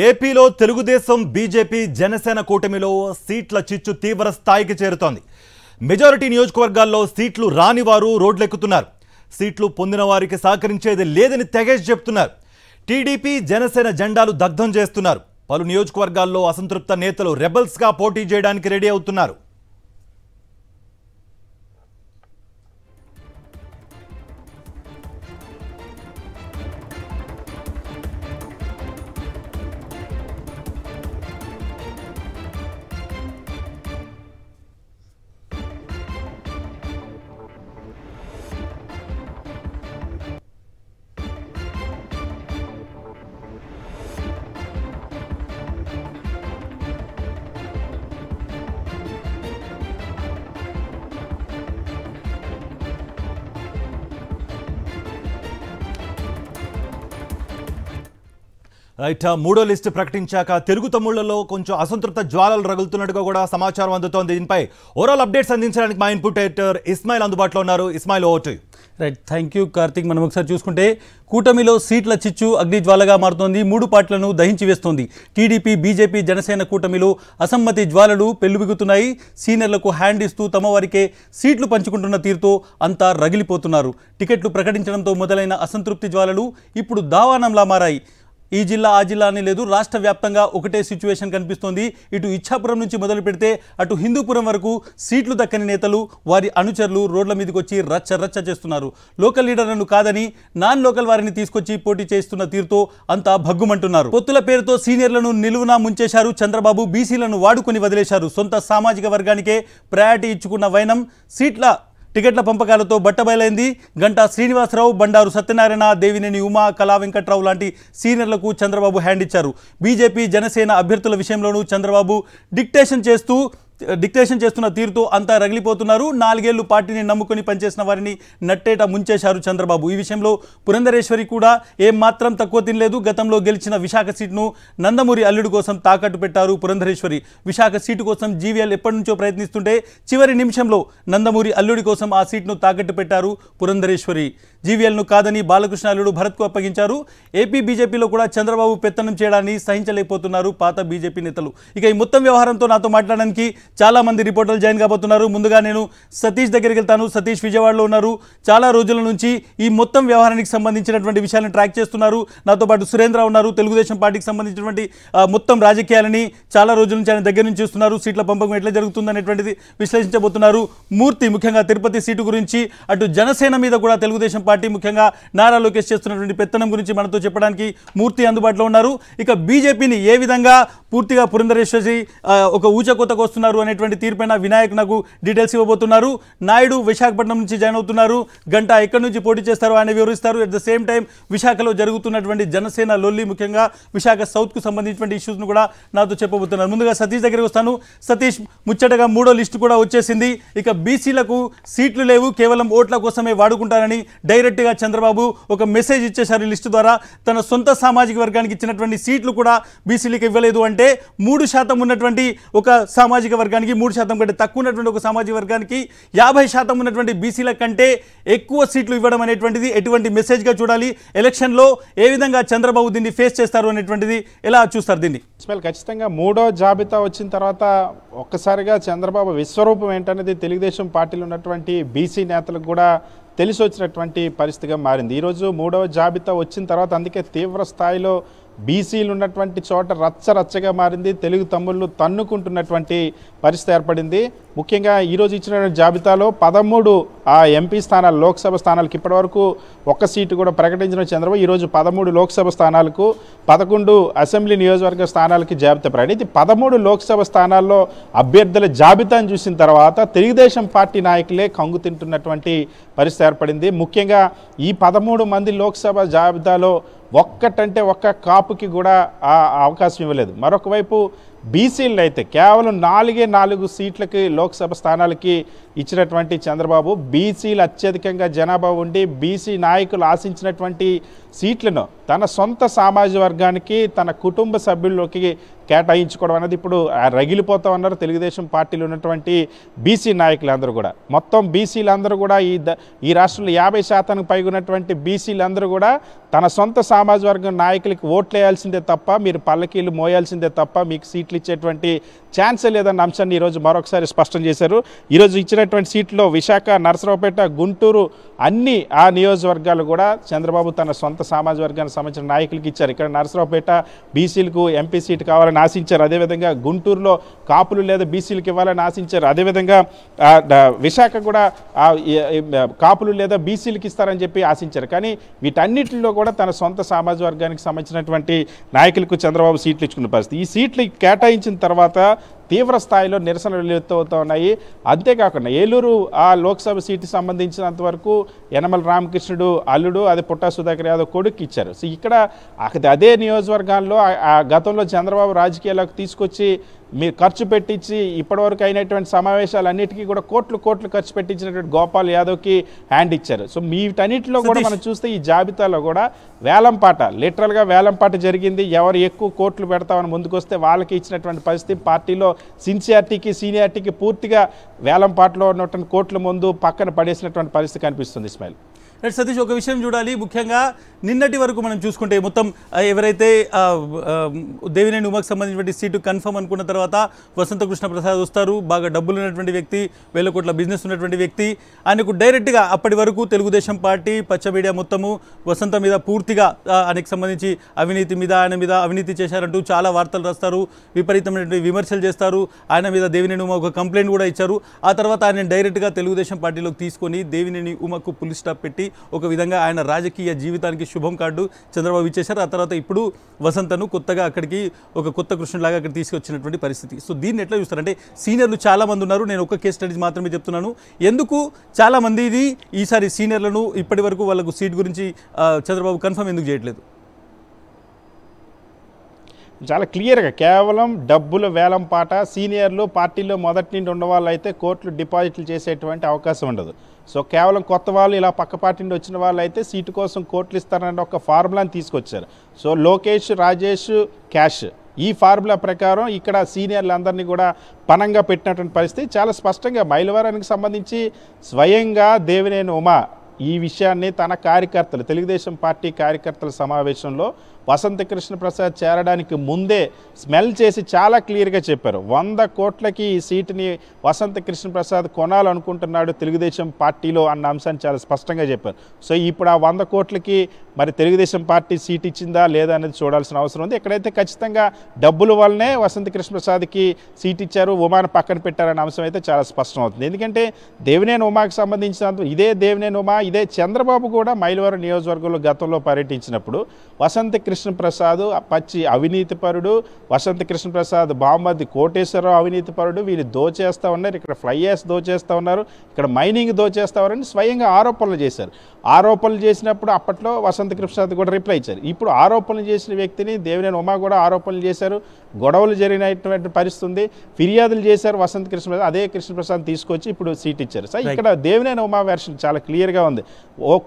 ఏపీలో తెలుగుదేశం బీజేపీ జనసేన కూటమిలో సీట్ల చిచ్చు తీవ్ర స్థాయికి చేరుతోంది. మెజారిటీ నియోజకవర్గాల్లో సీట్లు రాని వారు రోడ్లెక్కుతున్నారు. సీట్లు పొందిన వారికి సహకరించేది లేదని తెగేసి చెప్తున్నారు. టీడీపీ జనసేన జెండాలు దగ్ధం చేస్తున్నారు. పలు నియోజకవర్గాల్లో అసంతృప్త నేతలు రెబల్స్గా పోటీ చేయడానికి రెడీ అవుతున్నారు. రైట్, మూడో లిస్టు ప్రకటించాక తెలుగు తమ్ముళ్లలో కొంచెం అసంతృప్త జ్వాలలు రగులుతున్నట్టుగా కూడా సమాచారం అందుతోంది. దీనిపై ఓవరాల్ అప్డేట్స్ అందించడానికి మా ఇన్పుట్ ఎడిటర్ ఇస్మాయిల్ అందుబాటులో ఉన్నారు. Ismail, over to you. Right, thank you Karthik. మనం ఒకసారి చూసుకుంటే కూటమిలో సీట్ల చిచ్చు అగ్నిజ్వాలగా మారుతోంది. 3 పార్టీలను దహించి వేస్తోంది. టీడీపీ బీజేపీ జనసేన కూటమిలో అసమ్మతి జ్వాలలు పెల్లుబిగుతున్నాయి. సీనియర్లకు హ్యాండ్ ఇస్తూ తమ వారికే సీట్లు పంచుకుంటున్న తీరుతో అంతా రగిలిపోతున్నారు. టికెట్లు ప్రకటించడంతో మొదలైన అసంతృప్తి జ్వాలలు ఇప్పుడు దావానంలా మారాయి. ఈ జిల్లా ఆ జిల్లా అని లేదు, రాష్ట్ర వ్యాప్తంగా ఒకటే సిచ్యువేషన్ కనిపిస్తోంది. ఇటు ఇచ్ఛాపురం నుంచి మొదలు పెడితే అటు హిందూపురం వరకు సీట్లు దక్కని నేతలు వారి అనుచరులు రోడ్ల మీదకి వచ్చి రచ్చ రచ్చ చేస్తున్నారు. లోకల్ లీడర్లను కాదని నాన్ లోకల్ వారిని తీసుకొచ్చి పోటీ చేస్తున్న తీరుతో అంతా భగ్గుమంటున్నారు. పొత్తుల పేరుతో సీనియర్లను నిలువునా ముంచేశారు చంద్రబాబు. బీసీలను వాడుకొని వదిలేశారు. సొంత సామాజిక వర్గానికే ప్రయారిటీ ఇచ్చుకున్న వైనం టికెట్ల పంపకాలతో బట్టబయలైంది. గంటా శ్రీనివాసరావు, బండారు సత్యనారాయణ, దేవినేని ఉమా, కళా వెంకట్రావు లాంటి సీనియర్లకు చంద్రబాబు హ్యాండ్ ఇచ్చారు. బీజేపీ జనసేన అభ్యర్థుల విషయంలోనూ చంద్రబాబు డిక్టేషన్ చేస్తున్న తీరుతో అంతా రగిలిపోతున్నారు. 4 ఏళ్లు పార్టీని నమ్ముకొని పనిచేసిన వారిని నట్టేట ముంచేశారు చంద్రబాబు. ఈ విషయంలో పురంధరేశ్వరి కూడా ఏమాత్రం తక్కువ తినలేదు. గతంలో గెలిచిన విశాఖ సీటును నందమూరి అల్లుడు కోసం తాకట్టు పెట్టారు పురంధరేశ్వరి. విశాఖ సీటు కోసం జీవీఎల్ ఎప్పటి నుంచో ప్రయత్నిస్తుంటే చివరి నిమిషంలో నందమూరి అల్లుడి కోసం ఆ సీటును తాకట్టు పెట్టారు పురంధరేశ్వరి. జీవీఎల్ను కాదని బాలకృష్ణ అల్లుడు భరత్కు అప్పగించారు. ఏపీ బీజేపీలో కూడా చంద్రబాబు పెత్తనం చేయడాన్ని సహించలేకపోతున్నారు పాత బీజేపీ నేతలు. ఇక ఈ మొత్తం వ్యవహారంతో నాతో మాట్లాడడానికి చాలా మంది రిపోర్టర్లు జాయిన్ కాబోతున్నారు. ముందుగా నేను సతీష్ దగ్గరికి వెళ్తాను. సతీష్ విజయవాడలో ఉన్నారు. చాలా రోజుల నుంచి ఈ మొత్తం వ్యవహారానికి సంబంధించినటువంటి విషయాలను ట్రాక్ చేస్తున్నారు. నాతో పాటు సురేంద్ర ఉన్నారు. తెలుగుదేశం పార్టీకి సంబంధించినటువంటి మొత్తం రాజకీయాలని చాలా రోజుల నుంచి ఆయన దగ్గర నుంచి చూస్తున్నారు. సీట్ల పంపకం ఎట్లా జరుగుతుంది అనేటువంటిది విశ్లేషించబోతున్నారు. మూర్తి ముఖ్యంగా తిరుపతి సీటు గురించి, అటు జనసేన మీద కూడా తెలుగుదేశం పార్టీ ముఖ్యంగా నారా లోకేష్ చేస్తున్నటువంటి పెత్తనం గురించి మనతో చెప్పడానికి మూర్తి అందుబాటులో ఉన్నారు. ఇక బీజేపీని ఏ విధంగా పూర్తిగా పురంధరేశ్వరి ఒక ఊచకోతకు వస్తున్నారు అనేటువంటి తీరుపైన వినాయక్ నాకు డీటెయిల్స్ ఇవ్వబోతున్నారు. నాయుడు విశాఖపట్నం నుంచి జాయిన్ అవుతున్నారు. గంటా ఎక్కడి నుంచి పోటీ చేస్తారో ఆయన వివరిస్తారు. అట్ ద సేమ్ టైం విశాఖలో జరుగుతున్నటువంటి జనసేన లొల్లి, ముఖ్యంగా విశాఖ సౌత్కు సంబంధించినటువంటి ఇష్యూస్ను కూడా నాతో చెప్పబోతున్నారు. ముందుగా సతీష్ దగ్గరికి వస్తాను. సతీష్, ముచ్చటగా 3వ లిస్టు కూడా వచ్చేసింది. ఇక బీసీలకు సీట్లు లేవు, కేవలం ఓట్ల కోసమే వాడుకుంటారని డైరెక్ట్గా చంద్రబాబు ఒక మెసేజ్ ఇచ్చేశారు. ఈ లిస్టు ద్వారా తన సొంత సామాజిక వర్గానికి ఇచ్చినటువంటి సీట్లు కూడా బీసీలకు ఇవ్వలేదు అంటే 3% ఉన్నటువంటి ఒక సామాజిక వర్గానికి, 3% కంటే తక్కువ ఉన్నటువంటి ఒక సామాజిక వర్గానికి 50% ఉన్నటువంటి బీసీల కంటే ఎక్కువ సీట్లు ఇవ్వడం అనేటువంటిది ఎటువంటి మెసేజ్గా చూడాలి? ఎలక్షన్లో ఏ విధంగా చంద్రబాబు దీన్ని ఫేస్ చేస్తారు అనేటువంటిది ఎలా చూస్తారు దీన్ని? ఖచ్చితంగా 3వ జాబితా వచ్చిన తర్వాత ఒక్కసారిగా చంద్రబాబు విశ్వరూపం ఏంటనేది తెలుగుదేశం పార్టీలో ఉన్నటువంటి బీసీ నేతలకు కూడా తెలిసి వచ్చినటువంటి పరిస్థితిగా మారింది. ఈరోజు 3వ జాబితా వచ్చిన తర్వాత అందుకే తీవ్ర స్థాయిలో బీసీలు ఉన్నటువంటి చోట రచ్చరచ్చగా మారింది. తెలుగు తమ్ముళ్ళు తన్నుకుంటున్నటువంటి పరిస్థితి ఏర్పడింది. ముఖ్యంగా ఈరోజు ఇచ్చిన జాబితాలో 13 ఎంపీ స్థానాలు, లోక్సభ స్థానాలకు ఇప్పటివరకు ఒక్క సీటు కూడా ప్రకటించిన చంద్రబాబు ఈరోజు 13 లోక్సభ స్థానాలకు, 11 అసెంబ్లీ నియోజకవర్గ స్థానాలకి జాబితా ప్రకటించి 13 లోక్సభ స్థానాల్లో అభ్యర్థుల జాబితాను చూసిన తర్వాత తెలుగుదేశం పార్టీ నాయకులే కంగు తింటున్నటువంటి పరిస్థితి ఏర్పడింది. ముఖ్యంగా ఈ 13 మంది లోక్సభ జాబితాలో ఒక్కటంటే ఒక్క కాపుకి కూడా ఆ అవకాశం ఇవ్వలేదు. మరొక వైపు బీసీలను అయితే కేవలం 4 సీట్లకి లోక్సభ స్థానాలకి ఇచ్చినటువంటి చంద్రబాబు బీసీలు అత్యధికంగా జనాభా ఉండి బీసీ నాయకులు ఆశించినటువంటి సీట్లను తన సొంత సామాజిక వర్గానికి తన కుటుంబ సభ్యుల్లోకి కేటాయించుకోవడం అనేది ఇప్పుడు రగిలిపోతా ఉన్నారు తెలుగుదేశం పార్టీలో ఉన్నటువంటి బీసీ నాయకులందరూ కూడా. మొత్తం బీసీలందరూ కూడా ఈ రాష్ట్రంలో 50% పైగా ఉన్నటువంటి బీసీలందరూ కూడా తన సొంత సామాజిక వర్గం నాయకులకి ఓట్లు వేయాల్సిందే తప్ప, మీరు పల్లకీలు మోయాల్సిందే తప్ప మీకు సీట్లు ఇచ్చేటువంటి ఛాన్సే లేదన్న అంశాన్ని ఈరోజు మరొకసారి స్పష్టం చేశారు. ఈరోజు ఇచ్చినటువంటి సీట్లో విశాఖ, నరసరావుపేట, గుంటూరు అన్ని ఆ నియోజకవర్గాలు కూడా చంద్రబాబు తన సొంత సామాజిక వర్గానికి సంబంధించిన నాయకులకి ఇచ్చారు. ఇక్కడ నరసరావుపేట బీసీలకు ఎంపీ సీట్ కావాలని ఆశించారు. అదేవిధంగా గుంటూరులో కాపులు లేదా బీసీలకు ఇవ్వాలని ఆశించారు. అదేవిధంగా విశాఖ కూడా కాపులు లేదా బీసీలకు ఇస్తారని చెప్పి ఆశించారు. కానీ వీటన్నిటిలో కూడా తన సొంత సామాజిక వర్గానికి సంబంధించినటువంటి నాయకులకు చంద్రబాబు సీట్లు ఇచ్చుకున్న పరిస్థితి. ఈ సీట్లు కేటాయించిన తర్వాత తీవ్ర స్థాయిలో నిరసనలు ఎత్తువుతూ ఉన్నాయి. అంతేకాకుండా ఏలూరు ఆ లోక్సభ సీటు సంబంధించినంత వరకు యనమల రామకృష్ణుడు అల్లుడు, అది పుట్టా సుధాకర్ యాదవ్ కొడుకు ఇచ్చారు. సో ఇక్కడ అదే నియోజకవర్గాల్లో గతంలో చంద్రబాబు రాజకీయాలకు తీసుకొచ్చి మీరు ఖర్చు పెట్టించి ఇప్పటివరకు అయినటువంటి సమావేశాలన్నిటికీ కూడా కోట్లు ఖర్చు పెట్టించినటువంటి గోపాల్ యాదవ్కి హ్యాండ్ ఇచ్చారు. సో వీటన్నిటిలో కూడా మనం చూస్తే ఈ జాబితాలో కూడా వేలంపాట, లిటరల్గా వేలంపాట జరిగింది. ఎవరు ఎక్కువ కోట్లు పెడతామని ముందుకొస్తే వాళ్ళకి ఇచ్చినటువంటి పరిస్థితి. పార్టీలో సిన్సియారిటీకి సీనియారిటీకి పూర్తిగా వేలంపాటలో ఉన్నటువంటి కోట్ల ముందు పక్కన పడేసినటువంటి పరిస్థితి కనిపిస్తుంది. ఇస్మాయిల్, సతీష్, ఒక విషయం చూడాలి. ముఖ్యంగా నిన్నటి వరకు మనం చూసుకుంటే మొత్తం ఎవరైతే దేవినేని ఉమాకు సంబంధించినటువంటి సీటు కన్ఫర్మ్ అనుకున్న తర్వాత వసంత కృష్ణ ప్రసాద్ వస్తారు. బాగా డబ్బులు ఉన్నటువంటి వ్యక్తి, 1000 కోట్ల బిజినెస్ ఉన్నటువంటి వ్యక్తి. ఆయనకు డైరెక్ట్గా అప్పటి వరకు తెలుగుదేశం పార్టీ పచ్చ మీడియా మొత్తము వసంత మీద పూర్తిగా ఆయనకు సంబంధించి అవినీతి మీద, ఆయన మీద అవినీతి చేశారంటూ చాలా వార్తలు రాస్తారు, విపరీతమైనటువంటి విమర్శలు చేస్తారు. ఆయన మీద దేవినేని ఉమ ఒక కంప్లైంట్ కూడా ఇచ్చారు. ఆ తర్వాత ఆయన డైరెక్ట్గా తెలుగుదేశం పార్టీలోకి తీసుకొని దేవినేని ఉమకు పులి స్టాప్ పెట్టి ఒక విధంగా ఆయన రాజకీయ జీవితానికి శుభం కార్డు చంద్రబాబు ఇచ్చేశారు. ఆ తర్వాత ఇప్పుడు వసంతను కొత్తగా అక్కడికి ఒక కొత్త కృష్ణులాగా అక్కడ తీసుకొచ్చినటువంటి పరిస్థితి. సో దీన్ని ఎట్లా చూస్తారంటే సీనియర్లు చాలా మంది ఉన్నారు. నేను ఒక కేస్ స్టడీస్ మాత్రమే చెప్తున్నాను. ఎందుకు చాలా మంది ఈసారి సీనియర్లను ఇప్పటి వరకు వాళ్ళకు సీట్ గురించి చంద్రబాబు కన్ఫర్మ్ ఎందుకు చేయట్లేదు? చాలా క్లియర్గా కేవలం డబ్బుల వేలంపాట. సీనియర్లు పార్టీలో మొదటి నుండి ఉన్న వాళ్ళు అయితే కోట్లు డిపాజిట్లు చేసేటువంటి అవకాశం ఉండదు. సో కేవలం కొత్త వాళ్ళు ఇలా పక్క పార్టీ నుండి వచ్చిన వాళ్ళు అయితే సీటు కోసం కోట్లు ఇస్తారనే ఒక ఫార్ములాని తీసుకొచ్చారు. సో లోకేష్, రాజేష్, క్యాష్, ఈ ఫార్ములా ప్రకారం ఇక్కడ సీనియర్లందరినీ కూడా పనంగా పెట్టినటువంటి పరిస్థితి. చాలా స్పష్టంగా మైలవరానికి సంబంధించి స్వయంగా దేవినేని ఉమా ఈ విషయాన్ని తన కార్యకర్తలు, తెలుగుదేశం పార్టీ కార్యకర్తల సమావేశంలో వసంత కృష్ణ ప్రసాద్ చేరడానికి ముందే స్మెల్ చేసి చాలా క్లియర్గా చెప్పారు. 100 కోట్లకి ఈ సీటుని వసంత కృష్ణ ప్రసాద్ కొనాలనుకుంటున్నాడు తెలుగుదేశం పార్టీలో అన్న అంశాన్ని చాలా స్పష్టంగా చెప్పారు. సో ఇప్పుడు ఆ 100 కోట్లకి మరి తెలుగుదేశం పార్టీ సీట్ ఇచ్చిందా లేదా అనేది చూడాల్సిన అవసరం ఉంది. ఎక్కడైతే ఖచ్చితంగా డబ్బుల వల్లనే వసంత కృష్ణ ప్రసాద్కి సీట్ ఇచ్చారు, ఉమాను పక్కన పెట్టారన్న అంశం అయితే చాలా స్పష్టం అవుతుంది. ఎందుకంటే దేవినేని ఉమాకి సంబంధించినంత ఇదే దేవినేని ఉమా, ఇదే చంద్రబాబు కూడా మైలవరం నియోజకవర్గంలో గతంలో పర్యటించినప్పుడు వసంత కృష్ణప్రసాద్ పచ్చి అవినీతిపరుడు, వసంత కృష్ణప్రసాద్ బామ్మది కోటేశ్వరరావు అవినీతిపరుడు, వీళ్ళు దోచేస్తూ ఉన్నారు, ఇక్కడ ఫ్లై యాష్ దోచేస్తూ ఉన్నారు, ఇక్కడ మైనింగ్ దోచేస్తూ ఉన్నారని స్వయంగా ఆరోపణలు చేశారు. ఆరోపణలు చేసినప్పుడు అప్పట్లో వసంత కృష్ణప్రసాద్ కూడా రిప్లై ఇచ్చారు. ఇప్పుడు ఆరోపణలు చేసిన వ్యక్తిని దేవినేని ఉమా కూడా ఆరోపణలు చేశారు. గొడవలు జరిగినటువంటి పరిస్థితి ఉంది, ఫిర్యాదులు చేశారు వసంత కృష్ణప్రసాద్. అదే కృష్ణప్రసాద్ తీసుకొచ్చి ఇప్పుడు సీట్ ఇచ్చారు. సో ఇక్కడ దేవినేని ఉమా వెర్షన్ చాలా క్లియర్గా ఉంది.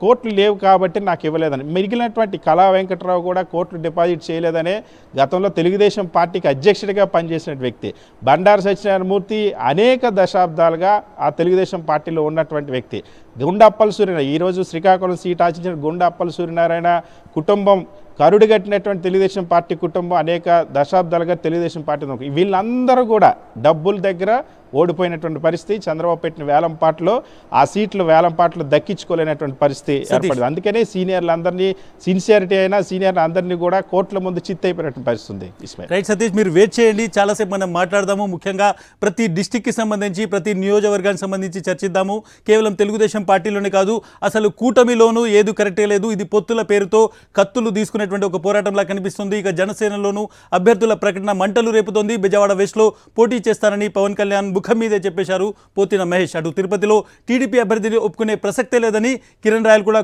కోట్లు లేవు కాబట్టి నాకు ఇవ్వలేదని. మిగిలినటువంటి కళా వెంకట్రావు కూడా కోట్లు డిపాజిట్ చేయలేదనే గతంలో తెలుగుదేశం పార్టీకి అధ్యక్షుడిగా పనిచేసిన వ్యక్తి. బండారు సత్యనారాయణమూర్తి అనేక దశాబ్దాలుగా ఆ తెలుగుదేశం పార్టీలో ఉన్నటువంటి వ్యక్తి. గుండప్పల సూర్యనారాయణ, ఈరోజు శ్రీకాకుళం సీట్ ఆశించిన గుండప్పల సూర్యనారాయణ కుటుంబం, కరుడుగట్టినటువంటి తెలుగుదేశం పార్టీ కుటుంబం అనేక దశాబ్దాలుగా తెలుగుదేశం పార్టీ, వీళ్ళందరూ కూడా డబ్బుల దగ్గర ఓడిపోయినటువంటి పరిస్థితి. చంద్రబాబు పెట్టిన వేలంపాట్లో ఆ సీట్లు వేలంపాట్లు దక్కించుకోలేనటువంటి పరిస్థితి ఏర్పడింది. అందుకనే సీనియర్లందరినీ, సిన్సియారిటీ అయినా సీనియర్లు అందరినీ కూడా కోట్ల ముందు చిత్తైపోయినటువంటి పరిస్థితి ఉంది. రైట్ సతీష్, మీరు వెయిట్ చేయండి, చాలాసేపు మనం మాట్లాడదాము. ముఖ్యంగా ప్రతి డిస్టిక్కి సంబంధించి, ప్రతి నియోజకవర్గానికి సంబంధించి చర్చిద్దాము. కేవలం తెలుగుదేశం పార్టీలోనే కాదు, అసలు కూటమిలోనూ ఏది కరెక్టే లేదు. ఇది పొత్తుల పేరుతో కత్తులు తీసుకునే సాగుతున్నటువంటి ఒక పోరాటంలా కనిపిస్తుంది. ఇక జనసేనలోనూ అభ్యర్థుల ప్రకటన మంటలు రేపుతోంది. బెజవాడ వెస్ట్లో పోటీ చేస్తానని పవన్ కళ్యాణ్ ముఖం మీదే చెప్పేశారు పోతిన మహేష్. అటు తిరుపతిలో టీడీపీ అభ్యర్థిని ఒప్పుకునే ప్రసక్తే లేదని కిరణ్ రాయల్ కూడా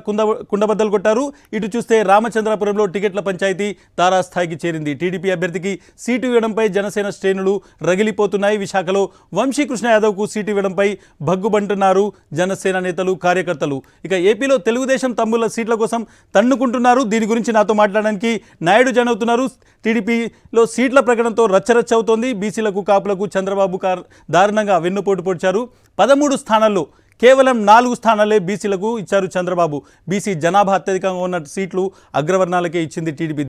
కుండబద్దలు కొట్టారు. ఇటు చూస్తే రామచంద్రాపురంలో టికెట్ల పంచాయతీ తారాస్థాయికి చేరింది. టీడీపీ అభ్యర్థికి సీటు ఇవ్వడంపై జనసేన శ్రేణులు రగిలిపోతున్నాయి. విశాఖలో వంశీకృష్ణ యాదవ్కు సీటు ఇవ్వడంపై భగ్గుబంటున్నారు జనసేన నేతలు, కార్యకర్తలు. ఇక ఏపీలో తెలుగుదేశం తమ్ముల సీట్ల కోసం తన్నుకుంటున్నారు. దీని గురించి నాతో మాట్లాడడానికి నాయుడు జాయిన్ అవుతున్నారు. టీడీపీలో సీట్ల ప్రకటనతో రచ్చరచ్చ అవుతోంది. బీసీలకు, కాపులకు చంద్రబాబు దారుణంగా వెన్నుపోటు పొడిచారు. 13 స్థానాల్లో కేవలం 4 స్థానాలే బీసీలకు ఇచ్చారు చంద్రబాబు. బీసీ జనాభా అత్యధికంగా ఉన్న సీట్లు అగ్రవర్ణాలకే ఇచ్చింది టీడీపీ.